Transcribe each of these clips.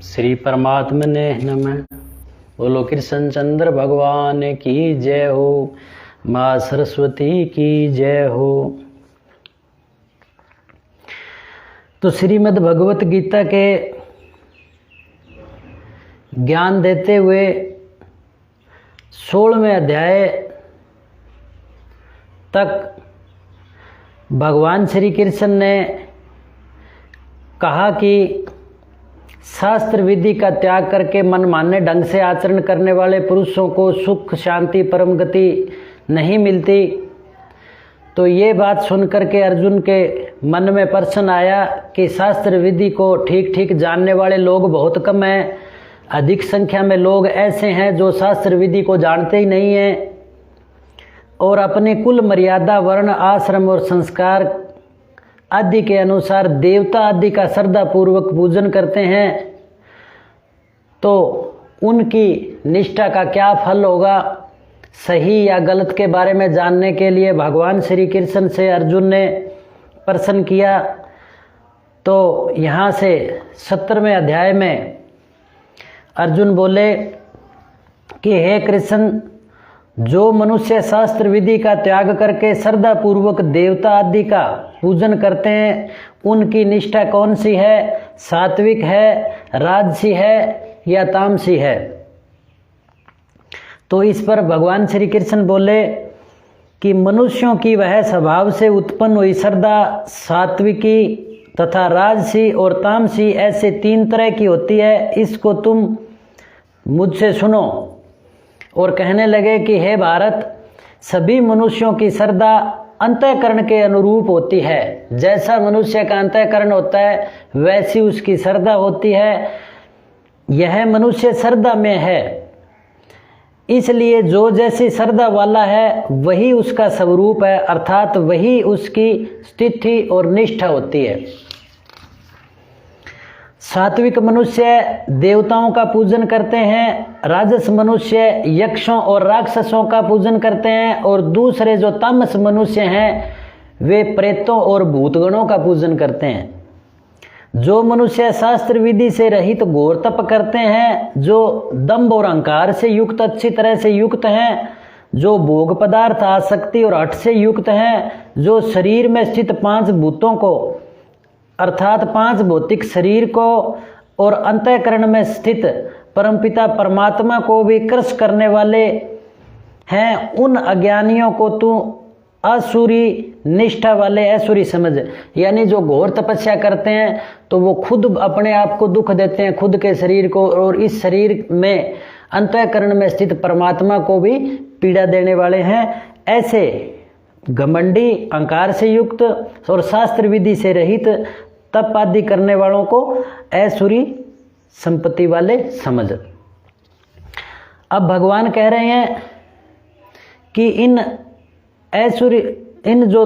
श्री परमात्मा ने नमः। बोलो कृष्ण चंद्र भगवान की जय हो, माँ सरस्वती की जय हो। तो श्रीमद् भगवत गीता के ज्ञान देते हुए 16वें अध्याय तक भगवान श्री कृष्ण ने कहा कि शास्त्र विधि का त्याग करके मनमाने ढंग से आचरण करने वाले पुरुषों को सुख शांति परम गति नहीं मिलती। तो ये बात सुनकर के अर्जुन के मन में प्रश्न आया कि शास्त्र विधि को ठीक ठीक जानने वाले लोग बहुत कम हैं, अधिक संख्या में लोग ऐसे हैं जो शास्त्र विधि को जानते ही नहीं हैं और अपने कुल मर्यादा वर्ण आश्रम और संस्कार आदि के अनुसार देवता आदि का श्रद्धा पूर्वक पूजन करते हैं। तो उनकी निष्ठा का क्या फल होगा, सही या गलत के बारे में जानने के लिए भगवान श्री कृष्ण से अर्जुन ने प्रश्न किया। तो यहाँ से 17वें अध्याय में अर्जुन बोले कि हे कृष्ण, जो मनुष्य शास्त्र विधि का त्याग करके श्रद्धा पूर्वक देवता आदि का पूजन करते हैं, उनकी निष्ठा कौन सी है, सात्विक है, राजसी है या तामसी है। तो इस पर भगवान श्री कृष्ण बोले कि मनुष्यों की वह स्वभाव से उत्पन्न हुई श्रद्धा सात्विकी तथा राजसी और तामसी ऐसे 3 तरह की होती है। इसको तुम मुझसे सुनो। और कहने लगे कि हे भारत, सभी मनुष्यों की श्रद्धा अंतःकरण के अनुरूप होती है। जैसा मनुष्य का अंतःकरण होता है वैसी उसकी श्रद्धा होती है। यह मनुष्य श्रद्धा में है, इसलिए जो जैसी श्रद्धा वाला है वही उसका स्वरूप है, अर्थात वही उसकी स्थिति और निष्ठा होती है। सात्विक मनुष्य देवताओं का पूजन करते हैं, राजस मनुष्य यक्षों और राक्षसों का पूजन करते हैं और दूसरे जो तामस मनुष्य हैं वे प्रेतों और भूतगणों का पूजन करते हैं। जो मनुष्य शास्त्र विधि से रहित घोर तप करते हैं, जो दंभ और अहंकार से युक्त अच्छी तरह से युक्त हैं, जो भोग पदार्थ आसक्ति और हठ से युक्त हैं, जो शरीर में स्थित 5 भूतों को अर्थात 5 भौतिक शरीर को और अंतःकरण में स्थित परमपिता परमात्मा को भी क्रश करने वाले हैं, उन अज्ञानियों को तू असुरी निष्ठा वाले असुरी समझ। यानी जो घोर तपस्या करते हैं तो वो खुद अपने आप को दुख देते हैं, खुद के शरीर को, और इस शरीर में अंतःकरण में स्थित परमात्मा को भी पीड़ा देने वाले हैं। ऐसे घमंडी अहंकार से युक्त और शास्त्र विधि से रहित तप आदि करने वालों को ऐसुरी संपत्ति वाले समझ। अब भगवान कह रहे हैं कि इन जो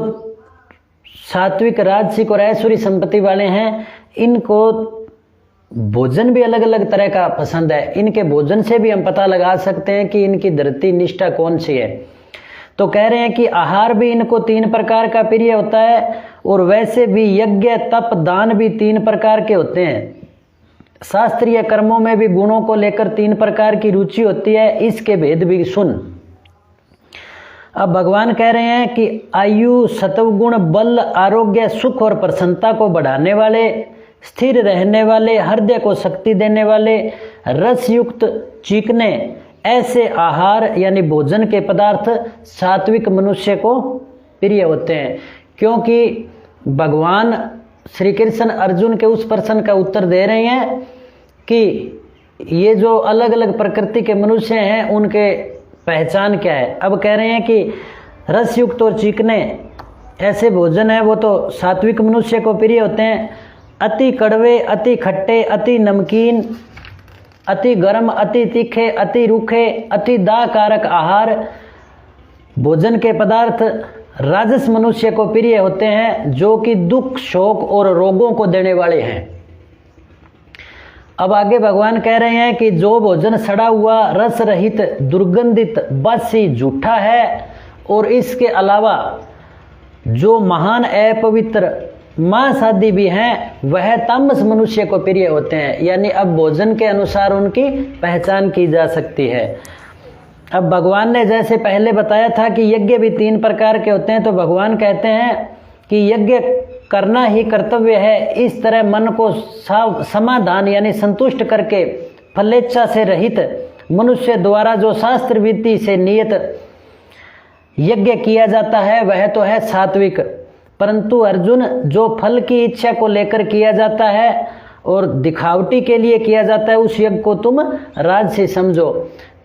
सात्विक राजसिक और ऐसुरी संपत्ति वाले हैं, इनको भोजन भी अलग अलग तरह का पसंद है। इनके भोजन से भी हम पता लगा सकते हैं कि इनकी धरती निष्ठा कौन सी है। तो कह रहे हैं कि आहार भी इनको 3 प्रकार का प्रिय होता है और वैसे भी यज्ञ तप दान भी 3 प्रकार के होते हैं। शास्त्रीय कर्मों में भी गुणों को लेकर 3 प्रकार की रुचि होती है। इसके भेद भी सुन। अब भगवान कह रहे हैं कि आयु सत्वगुण बल आरोग्य सुख और प्रसन्नता को बढ़ाने वाले, स्थिर रहने वाले, हृदय को शक्ति देने वाले, रसयुक्त चीखने ऐसे आहार यानी भोजन के पदार्थ सात्विक मनुष्य को प्रिय होते हैं। क्योंकि भगवान श्री कृष्ण अर्जुन के उस प्रश्न का उत्तर दे रहे हैं कि ये जो अलग अलग प्रकृति के मनुष्य हैं उनके पहचान क्या है। अब कह रहे हैं कि रसयुक्त और चीखने ऐसे भोजन है वो तो सात्विक मनुष्य को प्रिय होते हैं। अति कड़वे, अति खट्टे, अति नमकीन, अति गर्म, अति तीखे, अति रूखे, अति दाहकारक आहार भोजन के पदार्थ राजस मनुष्य को प्रिय होते हैं, जो कि दुख शोक और रोगों को देने वाले हैं। अब आगे भगवान कह रहे हैं कि जो भोजन सड़ा हुआ रस रहित दुर्गंधित बासी झूठा है और इसके अलावा जो महान अपवित्र मांस आदि भी हैं वह तामस मनुष्य को प्रिय होते हैं, यानी अब भोजन के अनुसार उनकी पहचान की जा सकती है। अब भगवान ने जैसे पहले बताया था कि यज्ञ भी 3 प्रकार के होते हैं, तो भगवान कहते हैं कि यज्ञ करना ही कर्तव्य है। इस तरह मन को समाधान यानी संतुष्ट करके फलेच्छा से रहित मनुष्य द्वारा जो शास्त्र विधि से नियत यज्ञ किया जाता है वह तो है सात्विक। परंतु अर्जुन, जो फल की इच्छा को लेकर किया जाता है और दिखावटी के लिए किया जाता है उस यज्ञ को तुम राजसी समझो।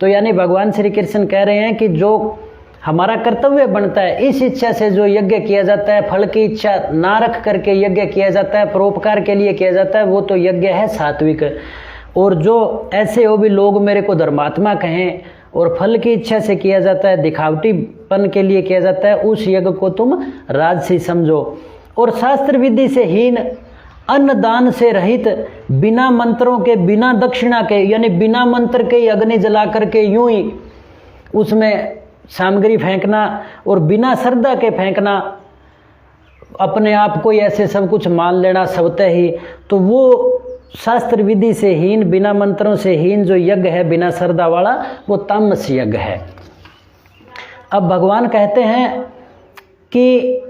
तो यानी भगवान श्री कृष्ण कह रहे हैं कि जो हमारा कर्तव्य बनता है इस इच्छा से जो यज्ञ किया जाता है, फल की इच्छा ना रख करके यज्ञ किया जाता है, परोपकार के लिए किया जाता है, वो तो यज्ञ है सात्विक। और जो ऐसे हो भी लोग मेरे को धर्मात्मा कहें और फल की इच्छा से किया जाता है, दिखावटीपन के लिए किया जाता है, उस यज्ञ को तुम राजसी समझो। और शास्त्र विधि से हीन, अन्न दान से रहित, बिना मंत्रों के, बिना दक्षिणा के, यानी बिना मंत्र के ही अग्नि जला करके यूं ही उसमें सामग्री फेंकना और बिना श्रद्धा के फेंकना, अपने आप को ऐसे सब कुछ मान लेना स्वतः ही, तो वो शास्त्र विधि से हीन, बिना मंत्रों से हीन जो यज्ञ है बिना श्रद्धा वाला, वो तामस यज्ञ है। अब भगवान कहते हैं कि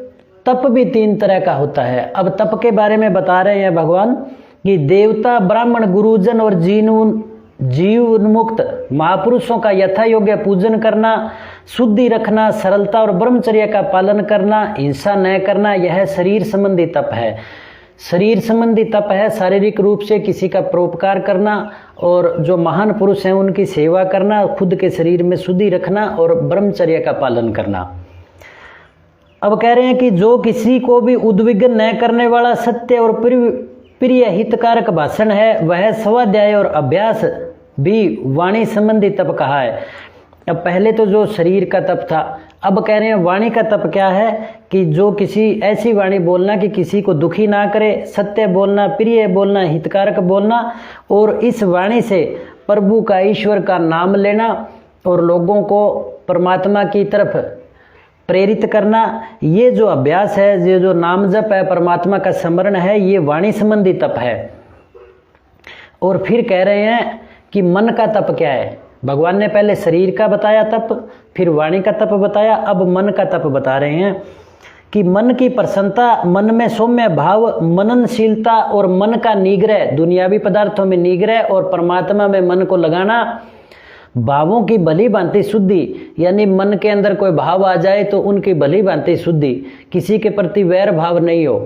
तप भी 3 तरह का होता है। अब तप के बारे में बता रहे हैं भगवान कि देवता, ब्राह्मण, गुरुजन और जीव मुक्त महापुरुषों का यथा योग्य पूजन करना, शुद्धि रखना, सरलता और ब्रह्मचर्य का पालन करना, हिंसा न करना, यह शरीर संबंधी तप है। शरीर संबंधी तप है शारीरिक रूप से किसी का परोपकार करना और जो महान पुरुष हैं उनकी सेवा करना, खुद के शरीर में शुद्धि रखना और ब्रह्मचर्य का पालन करना। अब कह रहे हैं कि जो किसी को भी उद्विग्न न करने वाला सत्य और प्रिय हितकारक भाषण है वह स्वाध्याय और अभ्यास भी वाणी संबंधी तप कहा है। अब पहले तो जो शरीर का तप था, अब कह रहे हैं वाणी का तप क्या है कि जो किसी ऐसी वाणी बोलना कि किसी को दुखी ना करे, सत्य बोलना, प्रिय बोलना, हितकारक बोलना और इस वाणी से प्रभु का, ईश्वर का नाम लेना और लोगों को परमात्मा की तरफ प्रेरित करना। ये जो अभ्यास है, ये जो नाम जप है, परमात्मा का स्मरण है, ये वाणी संबंधी तप है। और फिर कह रहे हैं कि मन का तप क्या है। भगवान ने पहले शरीर का बताया तप, फिर वाणी का तप बताया, अब मन का तप बता रहे हैं कि मन की प्रसन्नता, मन में सौम्य भाव, मननशीलता और मन का निग्रह, दुनियावी पदार्थों में निग्रह और परमात्मा में मन को लगाना, भावों की भली भांति शुद्धि, यानी मन के अंदर कोई भाव आ जाए तो उनकी भली भांति शुद्धि, किसी के प्रति वैर भाव नहीं हो,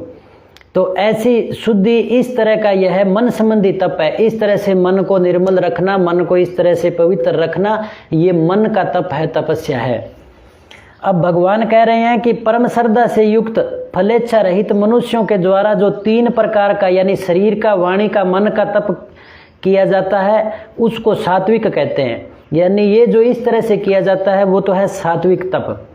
तो ऐसी शुद्धि, इस तरह का यह मन संबंधी तप है। इस तरह से मन को निर्मल रखना, मन को इस तरह से पवित्र रखना, ये मन का तप है, तपस्या है। अब भगवान कह रहे हैं कि परम श्रद्धा से युक्त फलेच्छा रहित मनुष्यों के द्वारा जो 3 प्रकार का यानी शरीर का, वाणी का, मन का तप किया जाता है उसको सात्विक कहते हैं। यानी ये जो इस तरह से किया जाता है वो तो है सात्विक तप।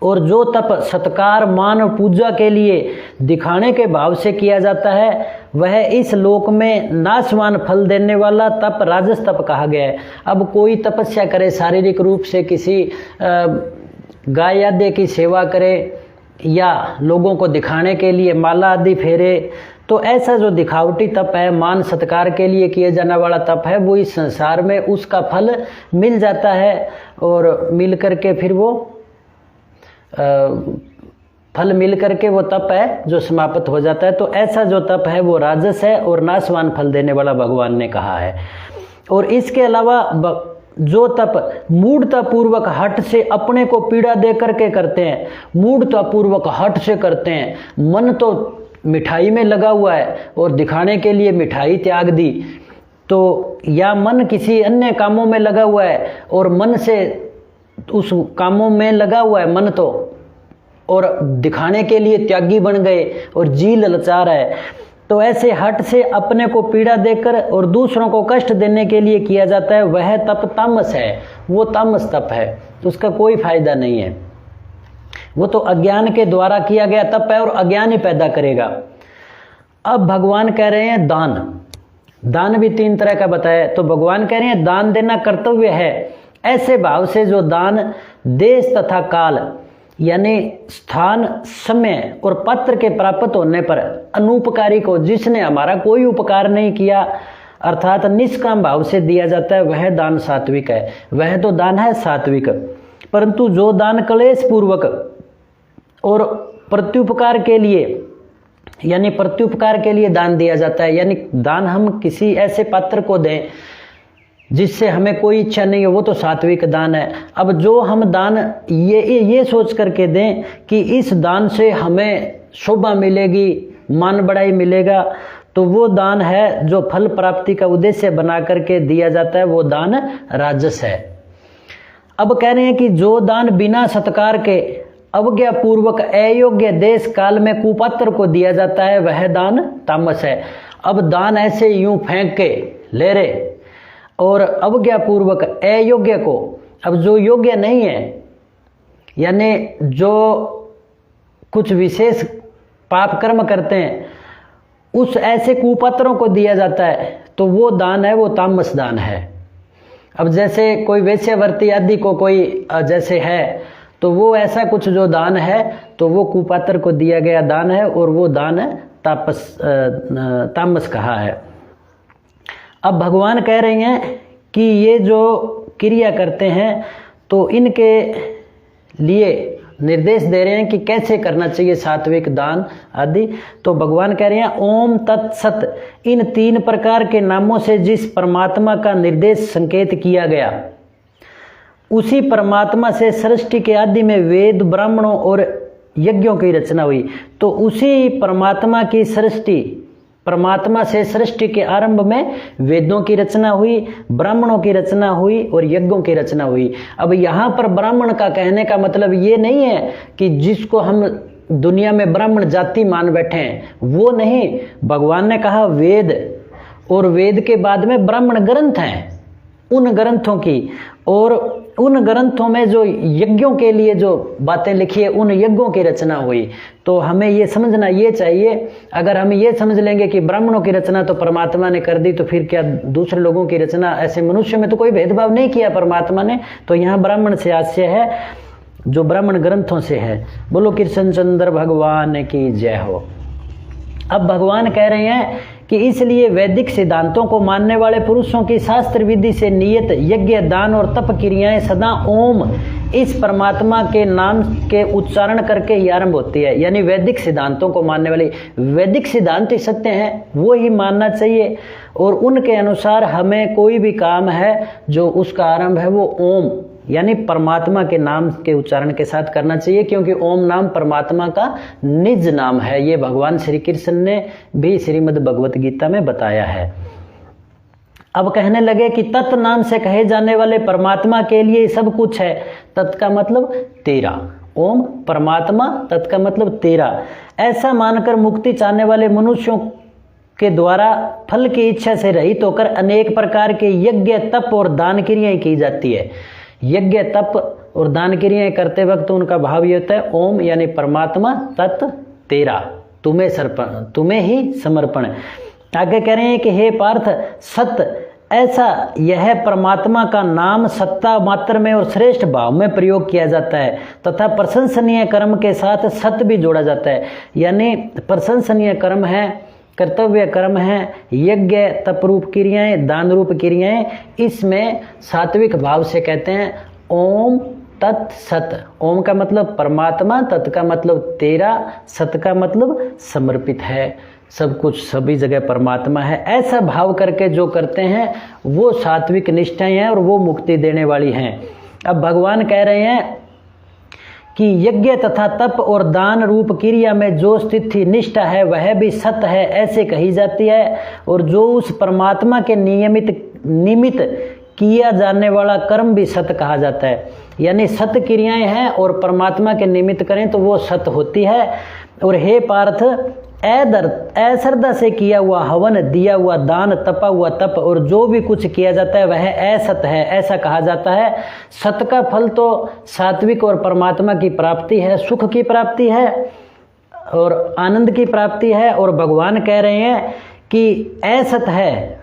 और जो तप सत्कार, मान, पूजा के लिए दिखाने के भाव से किया जाता है वह इस लोक में नाशवान फल देने वाला तप राजस तप कहा गया है। अब कोई तपस्या करे, शारीरिक रूप से किसी गाय आदि की सेवा करे या लोगों को दिखाने के लिए माला आदि फेरे, तो ऐसा जो दिखावटी तप है, मान सत्कार के लिए किए जाने वाला तप है, वो इस संसार में उसका फल मिल जाता है और मिल करके फिर वो फल मिल करके वो तप है जो समाप्त हो जाता है। तो ऐसा जो तप है वो राजस है और नाशवान फल देने वाला भगवान ने कहा है। और इसके अलावा जो तप मूढ़तापूर्वक हट से अपने को पीड़ा दे करके करते हैं, मूढ़तापूर्वक हट से करते हैं, मन तो मिठाई में लगा हुआ है और दिखाने के लिए मिठाई त्याग दी, तो या मन किसी अन्य कामों में लगा हुआ है और मन से उस कामों में लगा हुआ है मन तो, और दिखाने के लिए त्यागी बन गए और जी ललचा रहा है, तो ऐसे हट से अपने को पीड़ा देकर और दूसरों को कष्ट देने के लिए किया जाता है, वह तप तामस है, वो तामस तप है, तो उसका कोई फायदा नहीं है। वो तो अज्ञान के द्वारा किया गया तप है और अज्ञान ही पैदा करेगा। अब भगवान कह रहे हैं दान, दान भी 3 तरह का बताया, तो भगवान कह रहे हैं दान देना कर्तव्य है, ऐसे भाव से जो दान देश तथा काल यानी स्थान, समय और पात्र के प्राप्त होने पर अनुपकारी को, जिसने हमारा कोई उपकार नहीं किया अर्थात निष्काम भाव से दिया जाता है, वह दान सात्विक है। वह तो दान है सात्विक। परंतु जो दान क्लेश पूर्वक और प्रत्युपकार के लिए, यानी प्रत्युपकार के लिए दान दिया जाता है, यानी दान हम किसी ऐसे पात्र को दें जिससे हमें कोई इच्छा नहीं हो, वो तो सात्विक दान है। अब जो हम दान ये सोच करके दें कि इस दान से हमें शोभा मिलेगी, मान बढ़ाई मिलेगा, तो वो दान है जो फल प्राप्ति का उद्देश्य बना करके दिया जाता है, वो दान राजस है। अब कह रहे हैं कि जो दान बिना सत्कार के अवज्ञा पूर्वक अयोग्य देश काल में कुपात्र को दिया जाता है, वह दान तामस है। अब दान ऐसे यूं फेंक के ले रहे और अवज्ञा पूर्वक अयोग्य को, अब जो योग्य नहीं है, यानी जो कुछ विशेष पाप कर्म करते हैं, उस ऐसे कुपात्रों को दिया जाता है, तो वो दान है, वो तामस दान है। अब जैसे कोई वेश्यावर्ती आदि को कोई जैसे है, तो वो ऐसा कुछ जो दान है, तो वो कुपात्र को दिया गया दान है, और वो दान तामस कहा है। अब भगवान कह रहे हैं कि ये जो क्रिया करते हैं, तो इनके लिए निर्देश दे रहे हैं कि कैसे करना चाहिए सात्विक दान आदि। तो भगवान कह रहे हैं ओम तत्सत, इन 3 प्रकार के नामों से जिस परमात्मा का निर्देश संकेत किया गया, उसी परमात्मा से सृष्टि के आदि में वेद, ब्राह्मणों और यज्ञों की रचना हुई। तो उसी परमात्मा की सृष्टि, परमात्मा से सृष्टि के आरंभ में वेदों की रचना हुई, ब्राह्मणों की रचना हुई और यज्ञों की रचना हुई। अब यहाँ पर ब्राह्मण का कहने का मतलब ये नहीं है कि जिसको हम दुनिया में ब्राह्मण जाति मान बैठे हैं, वो नहीं। भगवान ने कहा वेद, और वेद के बाद में ब्राह्मण ग्रंथ हैं, उन ग्रंथों की, और उन ग्रंथों में जो यज्ञों के लिए जो बातें लिखी है, उन यज्ञों की रचना हुई। तो हमें ये समझना ये चाहिए, अगर हम ये समझ लेंगे कि ब्राह्मणों की रचना तो परमात्मा ने कर दी, तो फिर क्या दूसरे लोगों की रचना, ऐसे मनुष्य में तो कोई भेदभाव नहीं किया परमात्मा ने। तो यहाँ ब्राह्मण से आशय है जो ब्राह्मण ग्रंथों से है। बोलो कृष्ण चंद्र भगवान की जय हो। अब भगवान कह रहे हैं कि इसलिए वैदिक सिद्धांतों को मानने वाले पुरुषों की शास्त्र विधि से नियत यज्ञ, दान और तप क्रियाएं सदा ओम, इस परमात्मा के नाम के उच्चारण करके ही आरंभ होती है। यानी वैदिक सिद्धांतों को मानने वाले, वैदिक सिद्धांत ही सत्य हैं, वो ही मानना चाहिए, और उनके अनुसार हमें कोई भी काम है जो उसका आरंभ है वो ओम, यानी परमात्मा के नाम के उच्चारण के साथ करना चाहिए, क्योंकि ओम नाम परमात्मा का निज नाम है। ये भगवान श्री कृष्ण ने भी श्रीमद् भगवत गीता में बताया है। अब कहने लगे कि तत् नाम से कहे जाने वाले परमात्मा के लिए सब कुछ है। तत् का मतलब तेरा, ओम परमात्मा, तत् का मतलब तेरा। ऐसा मानकर मुक्ति चाहने वाले मनुष्यों के द्वारा फल की इच्छा से रहित होकर अनेक प्रकार के यज्ञ, तप और दान क्रियाएं की जाती है। यज्ञ, तप और दान क्रियाएं करते वक्त उनका भाव ये होता है ओम, यानी परमात्मा, तत् तेरा, तुम्हें ही समर्पण। आगे कह रहे हैं कि हे पार्थ, सत्य ऐसा यह परमात्मा का नाम सत्ता मात्र में और श्रेष्ठ भाव में प्रयोग किया जाता है, तथा प्रशंसनीय कर्म के साथ सत्य भी जोड़ा जाता है। यानी प्रशंसनीय कर्म है, कर्तव्य कर्म है, यज्ञ, तप रूप क्रियाएं, दान रूप क्रियाएं, इसमें सात्विक भाव से कहते हैं ओम तत् सत। ओम का मतलब परमात्मा, तत् का मतलब तेरा, सत का मतलब समर्पित है, सब कुछ सभी जगह परमात्मा है। ऐसा भाव करके जो करते हैं वो सात्विक निष्ठाएं हैं और वो मुक्ति देने वाली हैं। अब भगवान कह रहे हैं कि यज्ञ तथा तप और दान रूप क्रिया में जो स्थिति निष्ठा है वह भी सत्य है, ऐसे कही जाती है। और जो उस परमात्मा के निमित्त किया जाने वाला कर्म भी सत्य कहा जाता है। यानी सत्य क्रियाएं हैं और परमात्मा के निमित्त करें तो वो सत्य होती है। और हे पार्थ, अश्रद्धा से किया हुआ हवन, दिया हुआ दान, तपा हुआ तप और जो भी कुछ किया जाता है वह असत है, ऐसा कहा जाता है। सत का फल तो सात्विक और परमात्मा की प्राप्ति है, सुख की प्राप्ति है और आनंद की प्राप्ति है। और भगवान कह रहे हैं कि असत है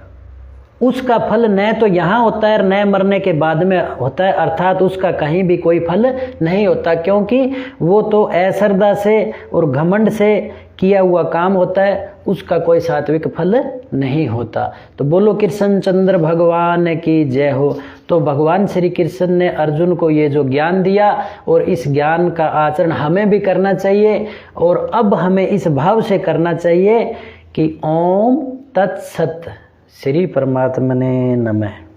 उसका फल न तो यहाँ होता है न मरने के बाद में होता है, अर्थात उसका कहीं भी कोई फल नहीं होता, क्योंकि वो तो अश्रद्धा से और घमंड से किया हुआ काम होता है, उसका कोई सात्विक फल नहीं होता। तो बोलो कृष्ण चंद्र भगवान की जय हो। तो भगवान श्री कृष्ण ने अर्जुन को ये जो ज्ञान दिया और इस ज्ञान का आचरण हमें भी करना चाहिए, और अब हमें इस भाव से करना चाहिए कि ओम तत्सत। श्री परमात्मने नमः।